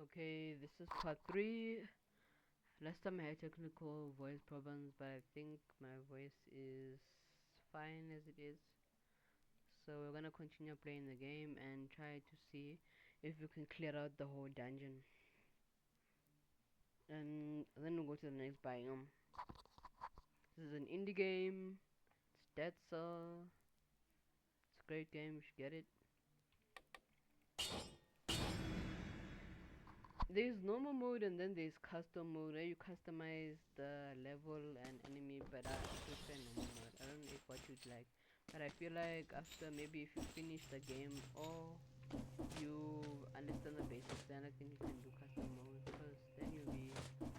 Okay, this is part 3. Last time I had technical voice problems, but I think my voice is fine as it is. So we're gonna continue playing the game and try to see if we can clear out the whole dungeon. And then we'll go to the next biome. This is an indie game. It's Dead Cell. It's a great game, you should get it. There's normal mode and then there's custom mode where you customize the level and enemy, but I prefer normal mode. I don't know if what you'd like, but I feel like after maybe if you finish the game or you understand the basics, then I think you can do custom mode because then you'll be able to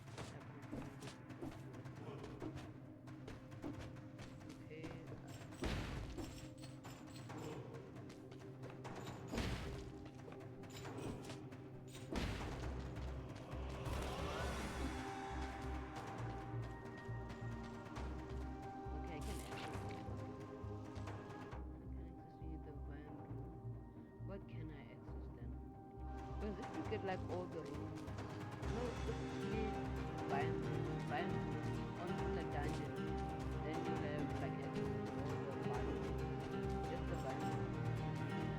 okay. Okay, I can access the van room. What can I access then? Because if you get like all the rooms, no, if you need bind on the dungeon, then you have like access to all the biomes. Just the bind.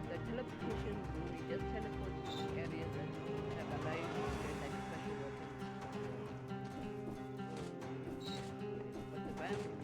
The teleportation room, you just teleport to areas that have allow you to get like special weapons. But the bind room,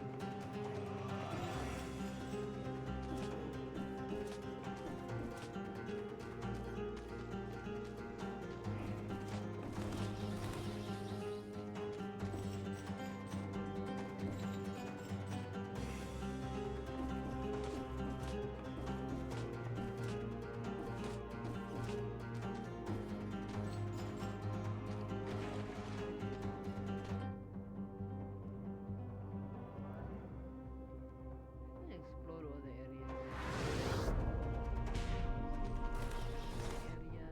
you can explore all the areas. Area.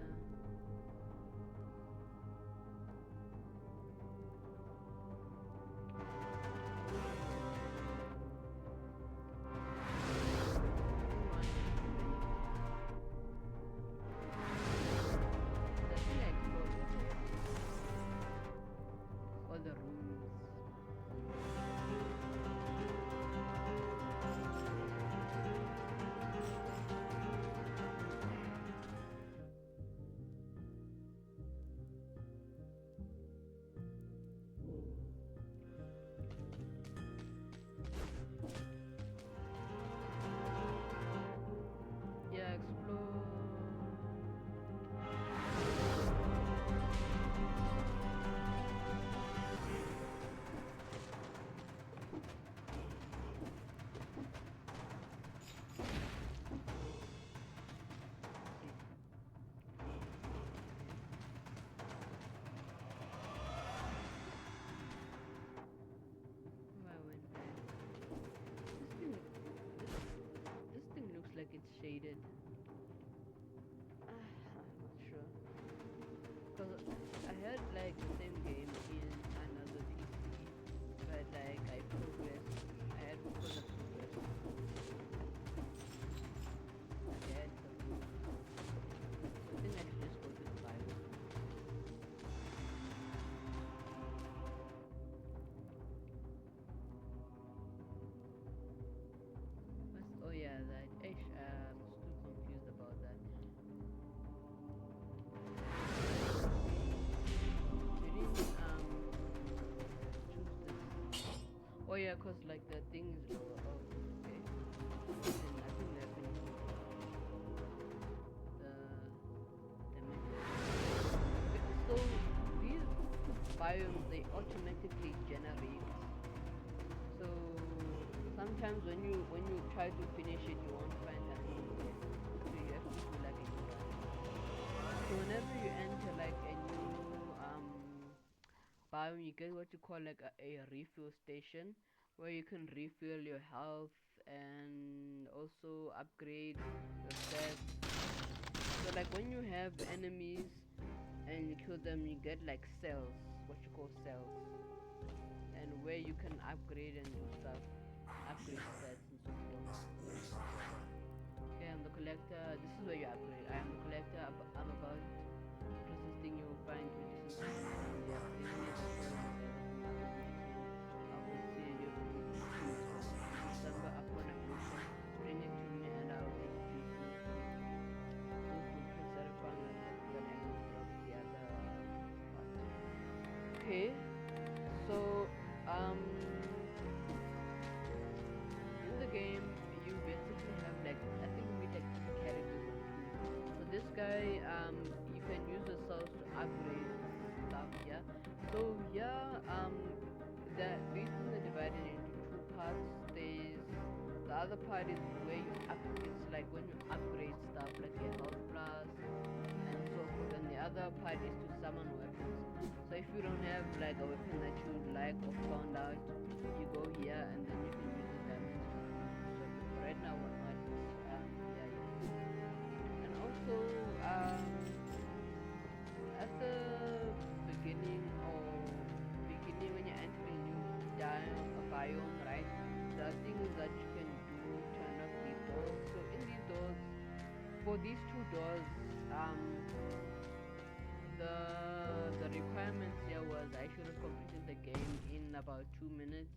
All the rooms. Yeah, explore. Oh, I went back. This thing looks like it's shaded. I'm not sure. Cause I had like the same game in another PC, but like I progressed. I had further progress. I had some moves. I think I should just go to the Bible. Oh yeah, that. I'm still confused about that. You didn't choose this. Oh yeah, cause like the thing is lower. Oh, okay. Then I think they're finished the menu. So these biomes they automatically generate. So sometimes when you try to finish it, you won't find an ending. So you have to do like a new one. So whenever you enter like a new biome, you get what you call like a refill station where you can refill your health and also upgrade your stats. So like when you have enemies and you kill them, you get like cells, what you call cells, and where you can upgrade and do stuff, upgrade stats and so forth. Okay, I'm the collector. This is where you upgrade. I am the collector. I'm about resisting. You will find Okay, so in the game you basically have like I think we meet like three characters or two. So this guy you can use the cells to upgrade stuff, yeah. So yeah, these things are divided into two parts. There's the other part is where you it's like when you upgrade stuff like your health plus and so forth, and the other part is to summon weapons. So if you don't have like a weapon that you like or found out, you go here and then you can use the diamonds to so right now we're not yeah, and also at the beginning or beginning when you're entering new biome, right? There are things that you can do to unlock these doors. So in these doors, for these two doors, the requirements here was I should have completed the game in about 2 minutes,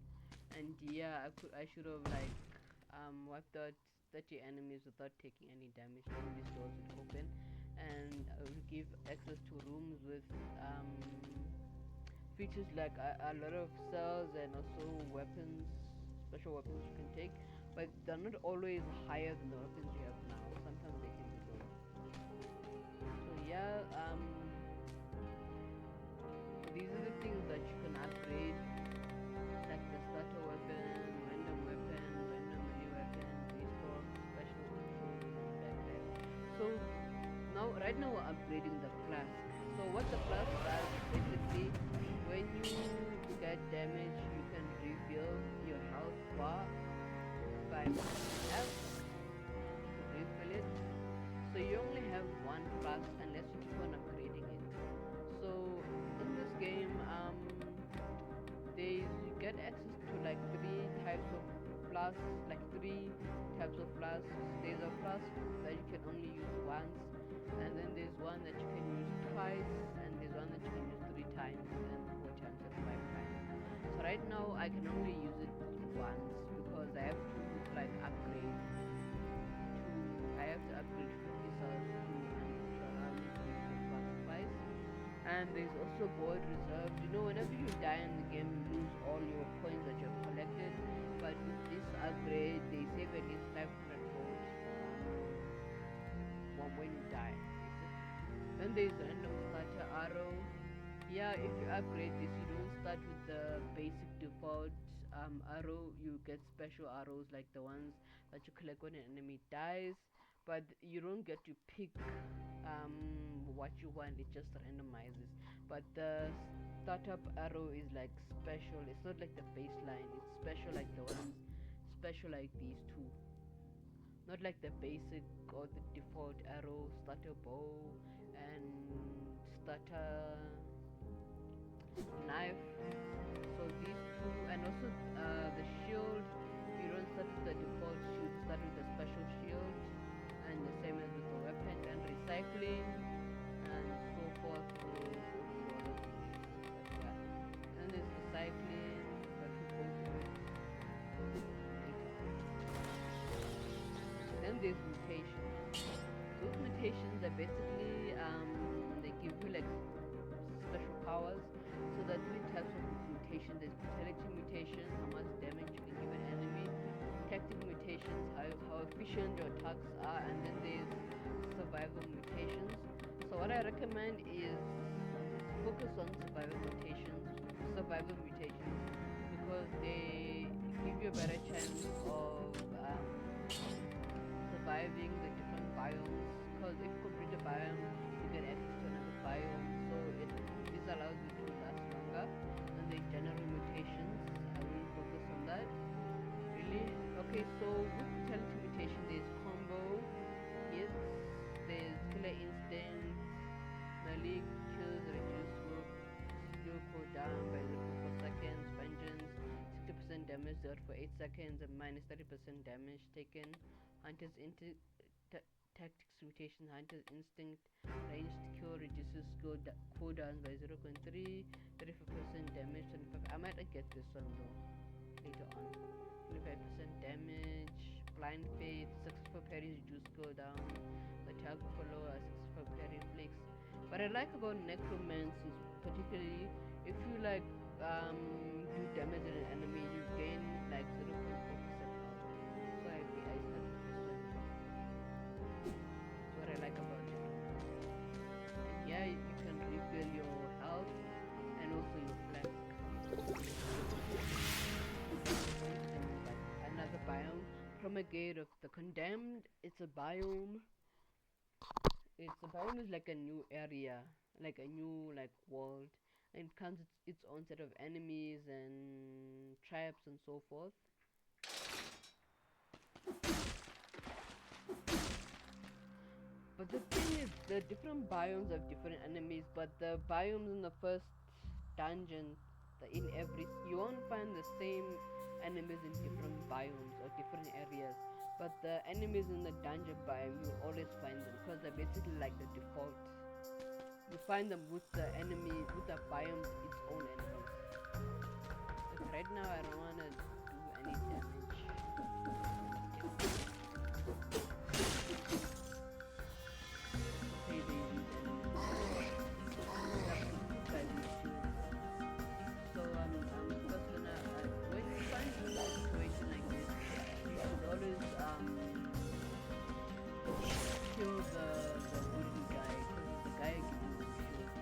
and yeah, I should have like wiped out 30 enemies without taking any damage. Then these doors would open, and would give access to rooms with features like a lot of cells and also weapons, special weapons you can take, but they're not always higher than the weapons you have now. Sometimes they can be lower. So yeah, these are the things that you can upgrade, like the starter weapon, random weapon, random melee weapon, restore, special shoes, and backpack. So right now we're upgrading the flask. So what the flask does basically, when you get damage, you can refill your health bar by F to refill it. So you only have one flask unless you keep on upgrading it. So in this game, you get access to like three types of flasks, like three types of flasks. There's a flask that you can only use once, and then there's one that you can use twice, and there's one that you can use 3 times, and 4 times, and 5 times. So right now I can only use it once because I have to like upgrade I have to upgrade 50 cells to allow me to use the flask twice. And there's also gold reserves. You know, whenever you die in the game, you lose all your coins that you've collected. But with this upgrade, they save at least 500 gold when you die. Then there's random starter arrow. Yeah, if you upgrade this, you don't start with the basic default arrow. You get special arrows like the ones that you collect when an enemy dies. But you don't get to pick what you want, it just randomizes. But the startup arrow is like special, it's not like the baseline, it's special like the ones special like these two, not like the basic or the default arrow, starter bow and starter knife. So these two, and also the shield, you don't start with the default shield, you start with the special shield, and the same as with the weapon. And recycling and so forth. So yeah. And there's recycling, but we go through it later on. Then there's mutations. Those mutations are basically they give you like special powers. So there are 3 types of mutation. There's brutality mutation, how much damage you can give an enemy. Tactic mutations, how efficient your attacks are, and then there's survival mutations. So what I recommend is focus on survival mutations, because they give you a better chance of surviving the different biomes. Because if you complete a biome, you get access to another biome. So this allows you to last longer. And the general mutations, I will focus on that. Really? Okay, so with brutality mutation, there's combo hits, there's killer instinct, melee kills, reduce skill cooldown by 0 for 4 seconds, vengeance, 60% damage dealt for 8 seconds, and minus 30% damage taken. Hunter's tactics mutation, hunter's instinct, ranged kill reduces skill cooldown by 0.3, 35% damage, 25. I might get this one though later on. 25% damage, blind faith, successful parries reduce cooldown, attack follow, successful parry flicks. What I like about necromancy is particularly If you like do damage on an enemy, you gain like 0.4% health. So I started this one because that's what I like about it. And yeah, you can refill your health and also your flank. Like another biome, Promulgate of the Condemned. It's a biome. Is like a new area, like a new like world, and it comes with its own set of enemies and tribes and so forth. But the thing is, the different biomes have different enemies, but the biomes in the first dungeon, you won't find the same enemies in different biomes or different areas. But the enemies in the dungeon biome, you'll always find them because they're basically like the default. You find them with the biome's its own enemies. Like right now, I don't wanna do any damage. Hey, these enemies. So first when you find a situation like this, you should always kill the wooden guy, because the guy gives you shield.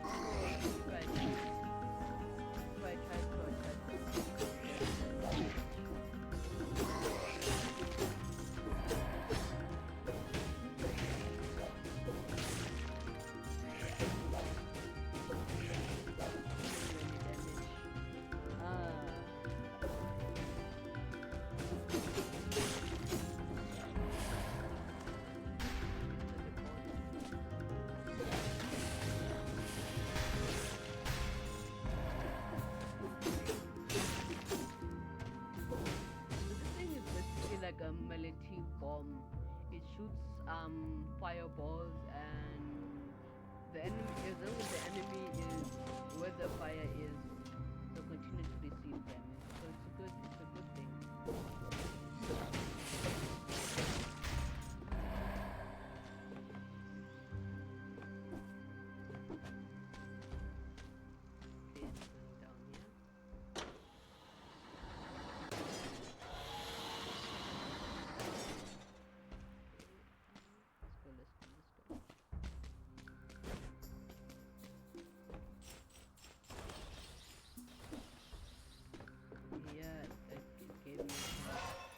If I try to attack like a military bomb. It shoots fireballs, and the enemy, as long as the enemy is where the fire is, they'll continue to receive damage. So it's a good thing.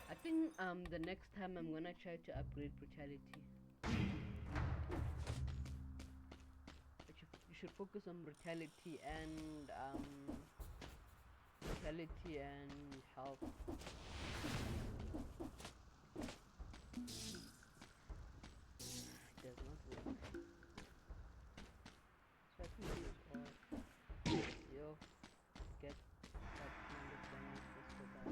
I think the next time I'm gonna try to upgrade brutality. You should focus on brutality and health. It does not work. So I think use all. Yo, get that kind of damage just for that.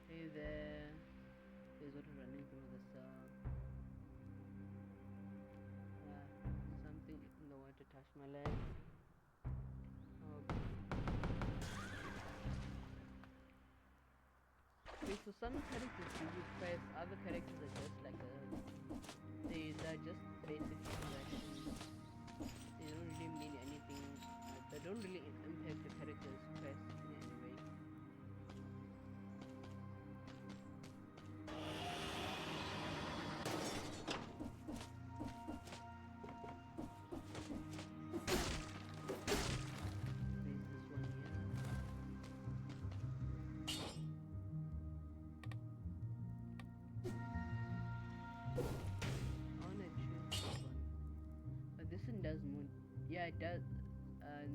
Hey there. There's water running through the cell. Something in the water touched my leg. Okay, so some characters give you quests, other characters are just like they're just basic quests. They don't really mean anything. They don't really impact the character's quest in any way. Does more. Yeah, it does.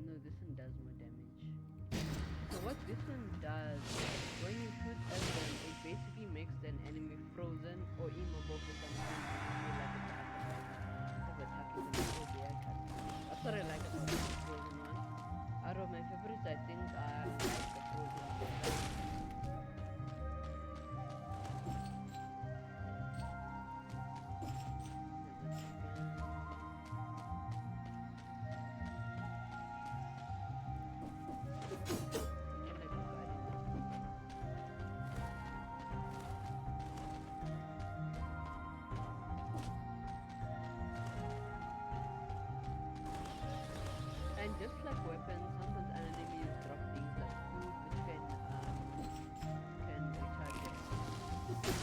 No, this one does more damage. So what this one does, when you shoot at them, it basically makes an enemy frozen or immobile for some time. Like attacking them before they attack. That's what I like about the frozen one. Out of my favorites, I think I like the frozen one. just like weapons, sometimes enemies drop things like food, which can recharge your health.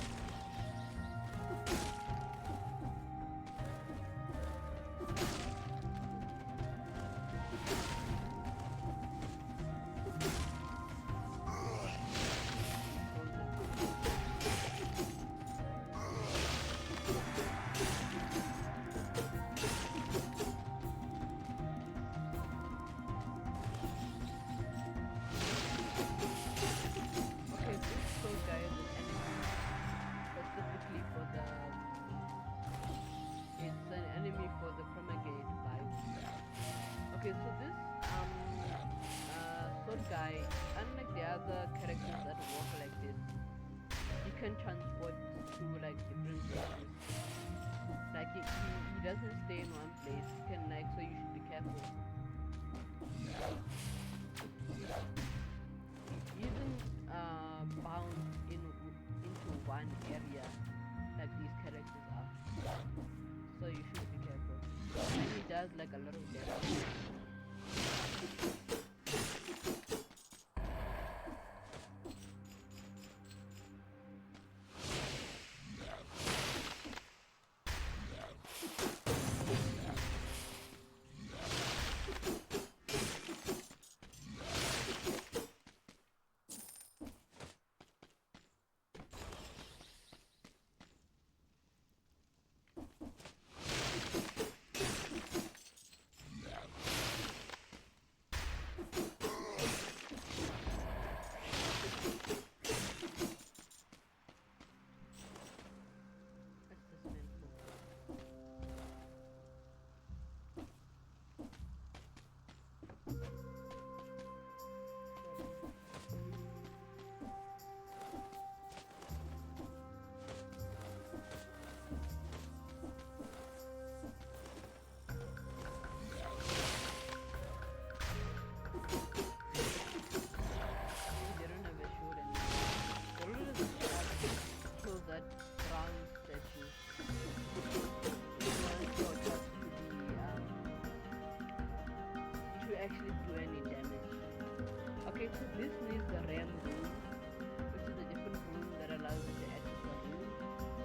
Okay, this sword guy is an enemy specifically for the it's an enemy for the Promagate biome. Okay, so this sword guy, unlike the other characters that walk like this, he can transport to like different places. Like he doesn't stay in one place. He can like, so you should be careful. He isn't bound into one area like these characters are. So you should be careful. And he does like a lot of damage. What's this man for? They don't have a shield anymore. The rule of the shark kills that brown statue. If you want your attack to be it should actually do any damage. Okay, so this needs the ram rune, which is a different rune that allows you to access the rune.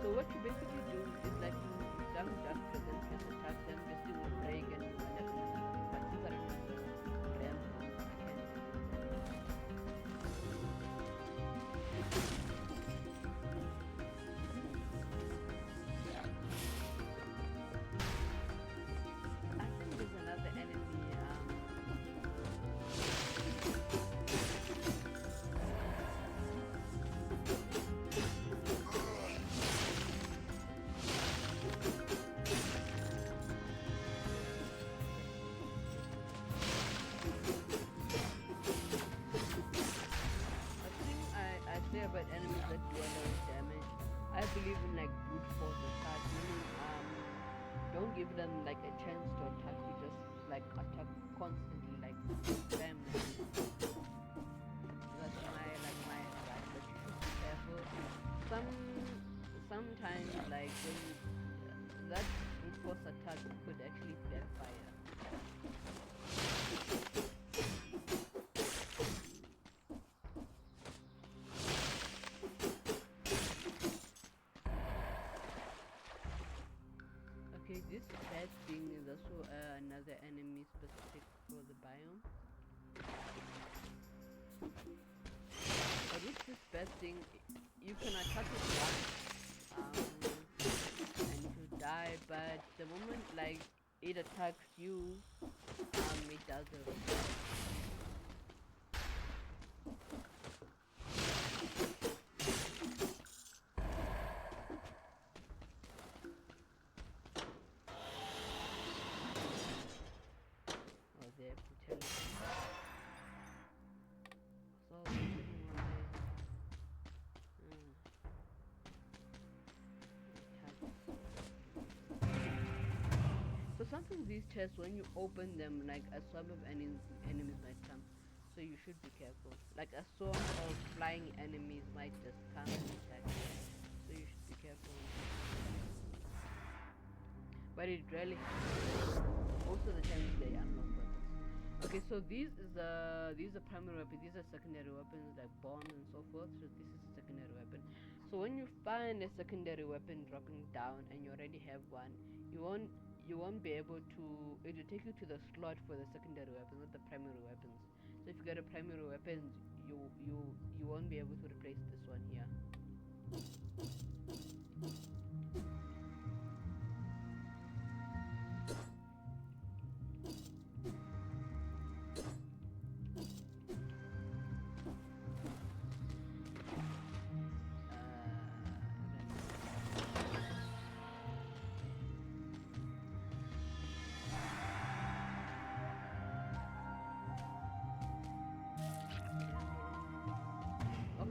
So what you basically do is like you jump after them, press attack them, just do a break and you end up in the but since I don't have the ram rune, I can't I think there's another enemy, a thing I say about enemies that do a lot of damage. I believe in like brute force attack, meaning don't give them like a chance to attack you, just like attack constantly, like spam them. That's my advice, but you should be careful. Sometimes like when that brute force attack could actually backfire. Okay, this bad thing is also another enemy specific for the biome. But with this bad thing, you can attack it once, and you die. But the moment like it attacks you, it does a oh, their brutality. So sitting on so sometimes these chests, when you open them, like a swarm of enemies might come. So you should be careful. Like a swarm of flying enemies might just come and attack you. So you should be careful. But it rarely happens. Most of the time they unlock weapons. Okay, so these are primary weapons. These are secondary weapons like bombs and so forth. So this is a secondary weapon. So when you find a secondary weapon dropping down and you already have one, you won't be able to. It will take you to the slot for the secondary weapons, not the primary weapons. So if you get a primary weapon, you won't be able to replace this one here.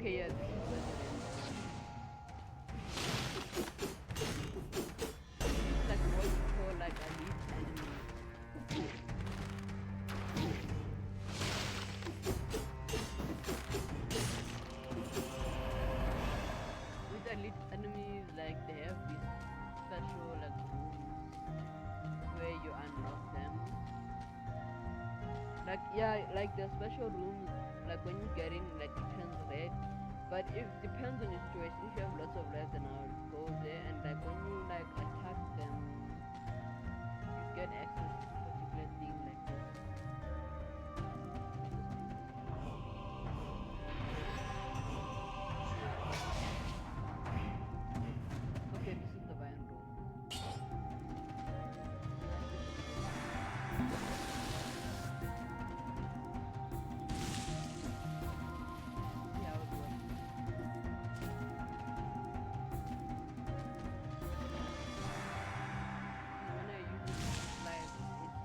Okay, yeah, this is better than it's like what you call like elite enemies. With elite enemies, like they have these special like rooms where you unlock them. Like yeah, like the special rooms. Like when you get in, like it turns red. But it depends on your situation. If you have lots of red, then I'll go there. And like when you like attack them, you get access to particular thing like this. Okay, this is the Vine room. Yeah, it was. When I use it,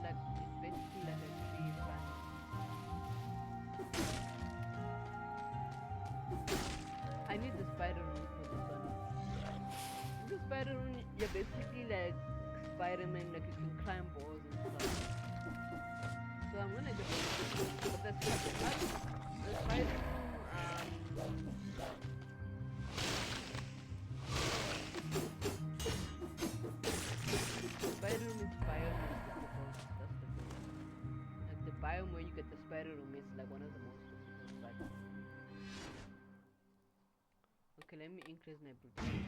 it's basically like a tree branch. I need the spider room for this one. The spider room, you're basically like Spider-Man, like you can climb walls and stuff. So I'm gonna get one. But the spider room, the spider room is biome difficult. That's the thing. Like the biome where you get the spider room is like one of the most difficult spots. Okay, let me increase my protection.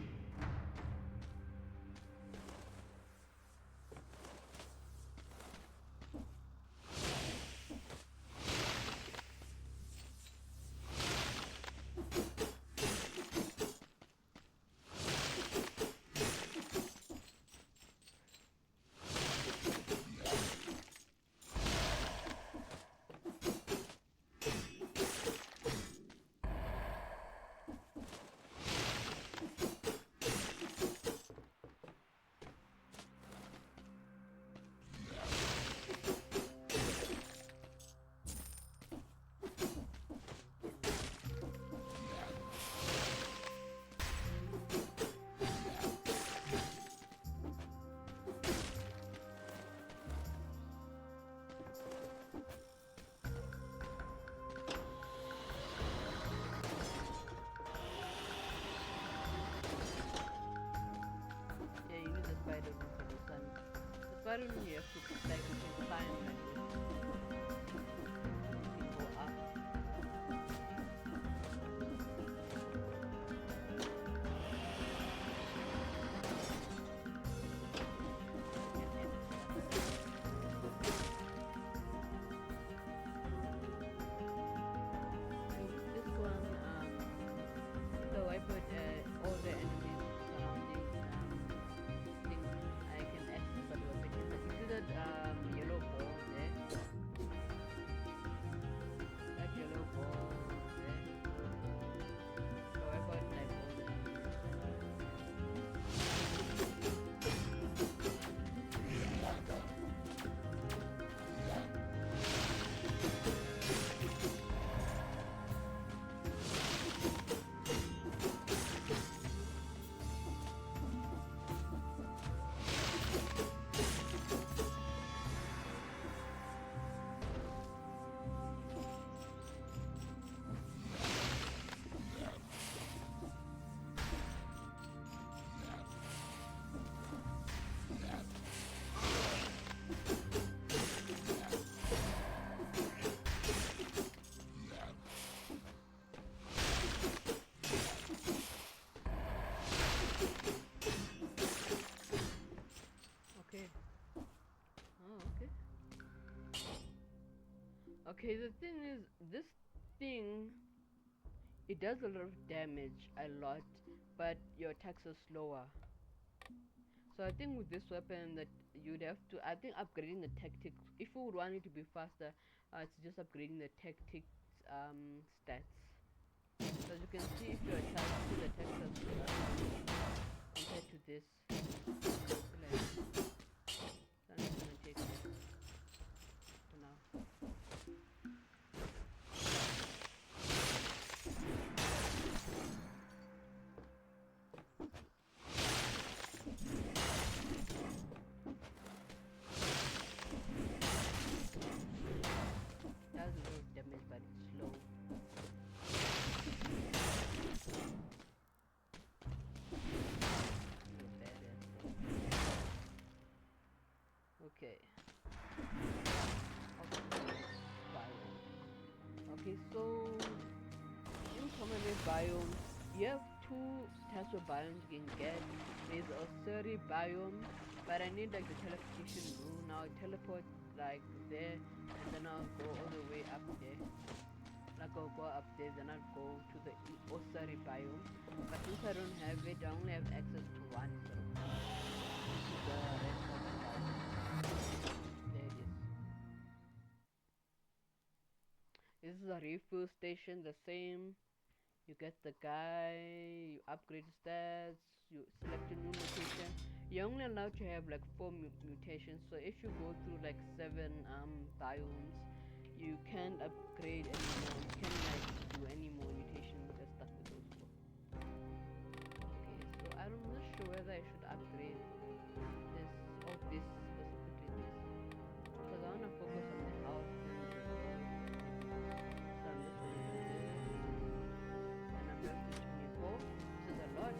Yeah, you need the spider room for this one. The spider room you have to like you can climb like this. You can go up. So with this one, so I put all the enemies surrounding things I can access by the weapon. You see that yellow ball there? Okay, the thing is, this thing, it does a lot of damage, a lot, but your attacks are slower. So I think with this weapon that you'd have to, I think upgrading the tactics, if you would want it to be faster, it's just upgrading the tactics stats. So as you can see, if your attack, the attacks are compared to this, like, so I'm just gonna take this for now. It has a lot of damage, but it's slow. Okay. Okay, so in permanent biome, you have two types of biomes you can get. There's a Suri biome, but I need like the teleportation rule. Now I teleport like there, and then I'll go all the way up there. Like I'll go up there, then I'll go to the Osari biome. But since I don't have it, I only have access to one. So this is the red biome. There it is. This is a refuel station, the same. You get the guy, you upgrade stats, you select a new mutation. You're only allowed to have like 4 mutations, so if you go through like 7 biomes, you can't upgrade anymore. You can't like do any more mutations. You're stuck with those 4. Okay, so I'm not sure whether I should upgrade this or this, specifically this, because I want to focus on the health and the growth. So I'm just gonna do this. And I'm left with 24, which is a lot.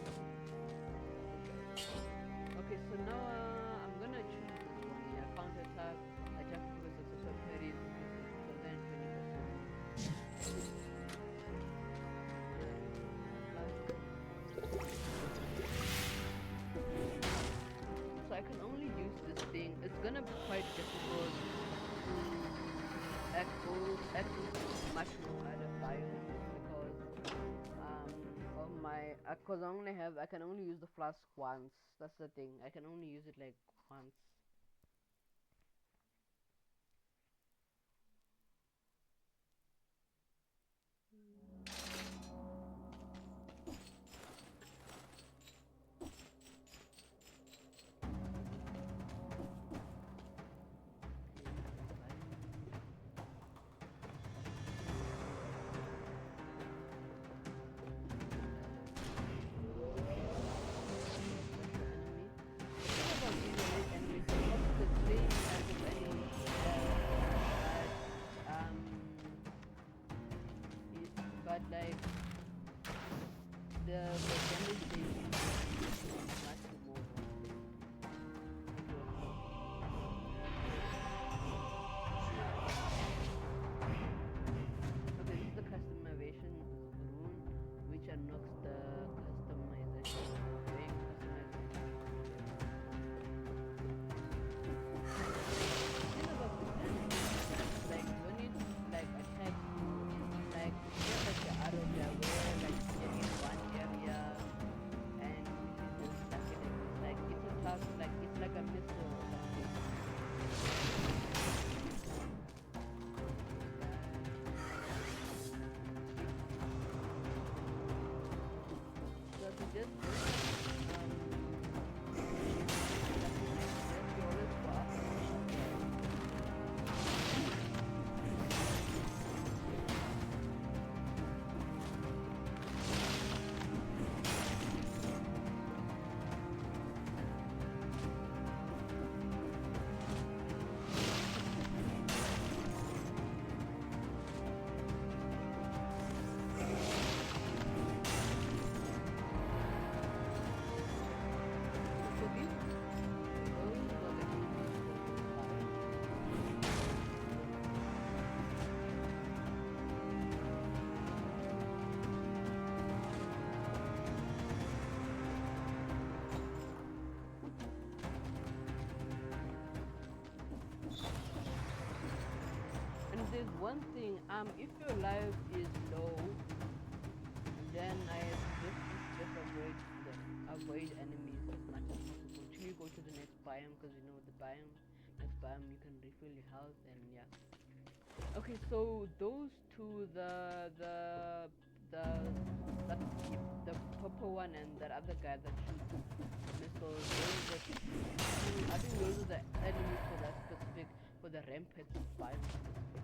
Okay, so now I'm gonna choose this one here. Counter attack, attack with successful parries, so then 20%. So I can only use this thing. It's gonna be quite difficult to echo much more other biomes because of my because I can only use the flask once. That's the thing. I can only use it like once. one thing, if your life is low, then I suggest you just avoid enemies as much as possible till you go to the next biome, because you know the next biome you can refill your health and yeah. Okay, so those two, the that the purple one and that other guy that shoots missiles, I think those are the enemies for that specific, for the rampage biome specifically.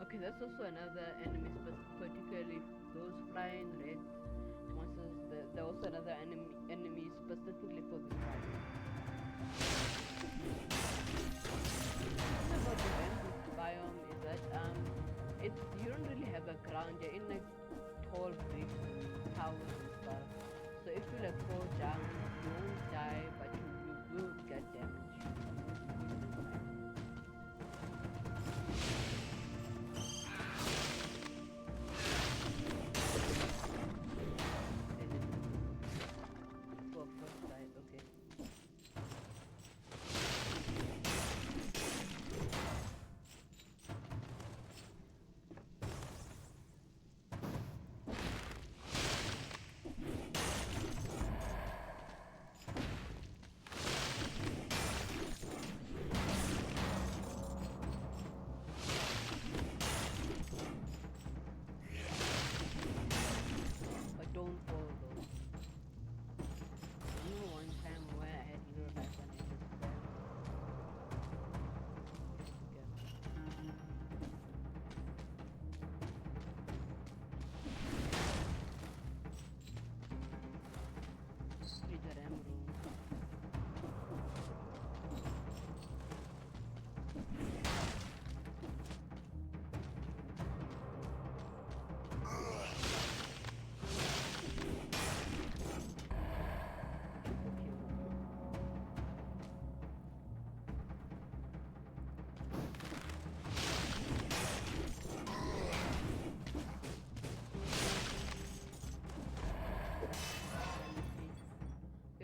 Okay, that's also another enemy, particularly those flying red monsters. They're also another enemy specifically for this fight. About the rampage biome is that you don't really have a ground. You're in like tall bricks and towers and stuff. So if you like fall down, you won't die, but you will get damage.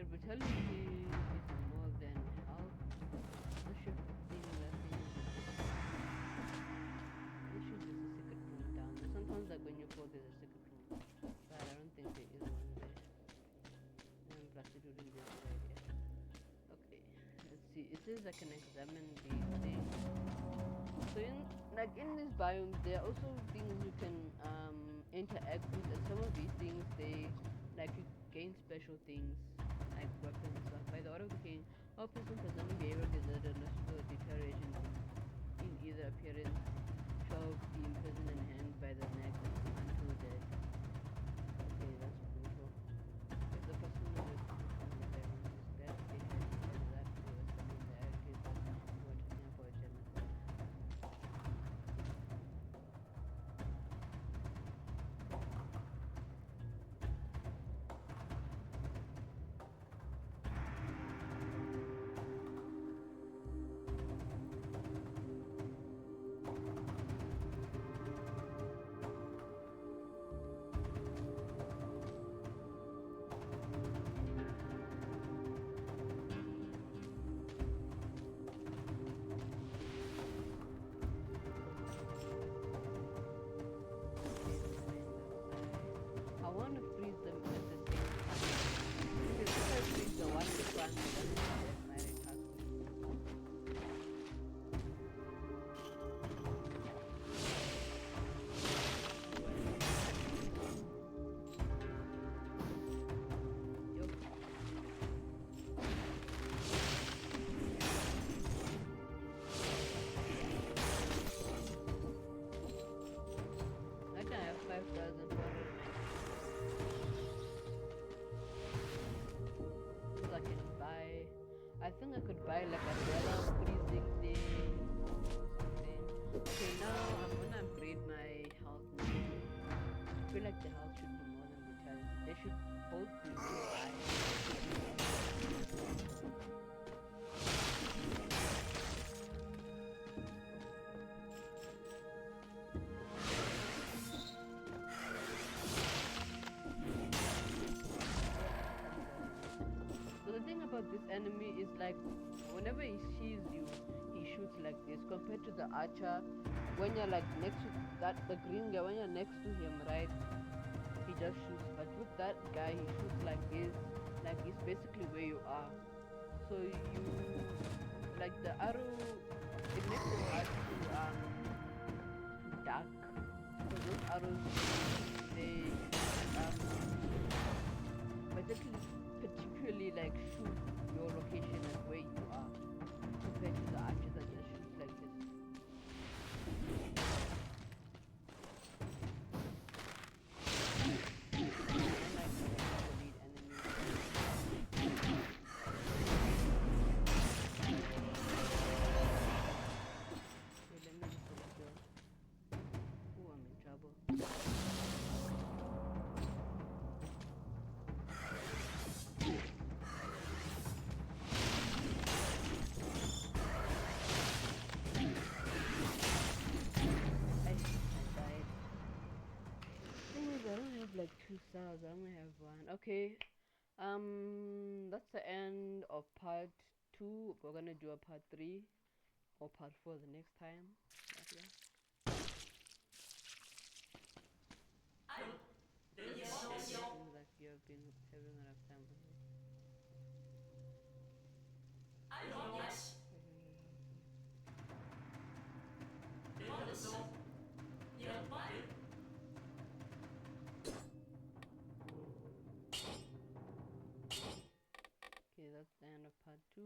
Brutality is more than health. Not sure if being less I'm sure there's a secret room down there. Sometimes like when you fall there's a secret room. But I don't think there is one there. I'm proceeding this way, yeah. Okay. Let's see. It says I can examine these things. So in this biome there are also things you can interact with, and some of these things they like you gain special things like weapons and stuff. By the order of the king, all person presenting behavior exerted a noticeable deterioration in either appearance shall be imprisoned and hanged by the neck until death. I could buy like a Bella freezing thing or something. Okay, now I'm gonna upgrade my health now. I feel like the health should be more than vitality. They should both be too high. So the thing about this enemy is like whenever he sees you, he shoots like this compared to the archer. When you're like next to the green guy, when you're next to him, right, he just shoots. But with that guy, he shoots like this, like he's basically where you are. So you like the arrow, it makes it hard to duck. So those arrows, they particularly like shoot your location and where you are compared to the archer that just shoots like this. Unlike the lead enemy. Okay, let me just go. Oh, I'm in trouble. I don't have like 2 stars. I only have 1. Okay. That's the end of part 2. We're gonna do a part 3 or part 4 the next time. But yeah. Seems like you've been having a rough time with it. Okay, that's the end of part 2.